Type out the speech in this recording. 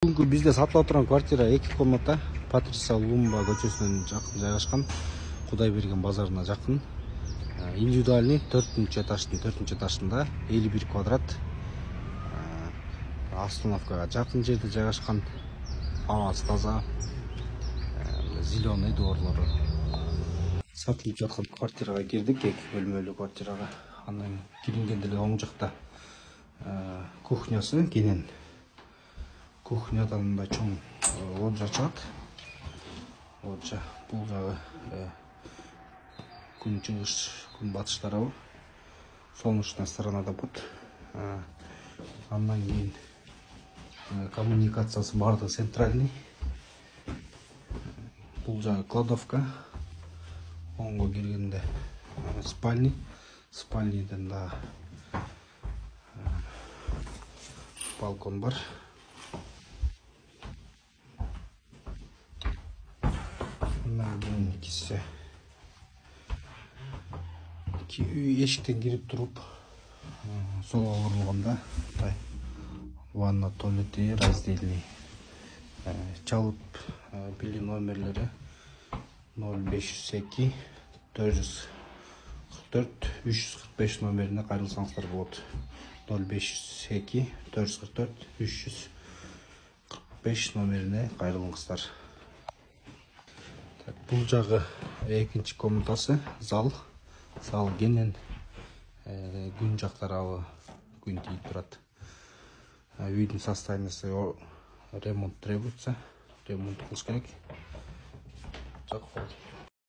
Бүгүнкү бизде сатылып турган квартира 2 комната, Патриция Лумба көчөсүнөн жакын жайгашкан, Кудайберген базарына жакын. Индивидуальный 4-этаждын 4-этажында 51 квадрат. Остановкага жакын жерде жайгашкан. Абасы таза. Зеленый доорлору. Сатылып жаткан квартирага кирдик, 2 бөлмөлүү квартирага. Андан кирингенде эле оң жакта кухнясы, кенен кухнядан мындай чоң лоджия чыгат. Лоджия бул жагы күн чыгыш, күн батыш тарабы. Солнечная сторонада бут. Андан кийин коммуникациясы бардыгы центральный. Бул жагы кладовка. Оңго киргенде спальный. Спальныйдан да балкон бар. Андан кийин кисе эшиктен кирип туруп солго бурулганда ванна, туалети раздельный. Чалып билүү номерлери 0502 444 345 номерине кайрылсаңыздар болот. 0502 444 345 номерине кайрылыңыздар. Бул жагы экинчи комнатасы, зал. Зал кенен күн жак тарабы күн тийип турат. Үйдүн состояниясы ремонт требуется. Ремонт кылыш керек.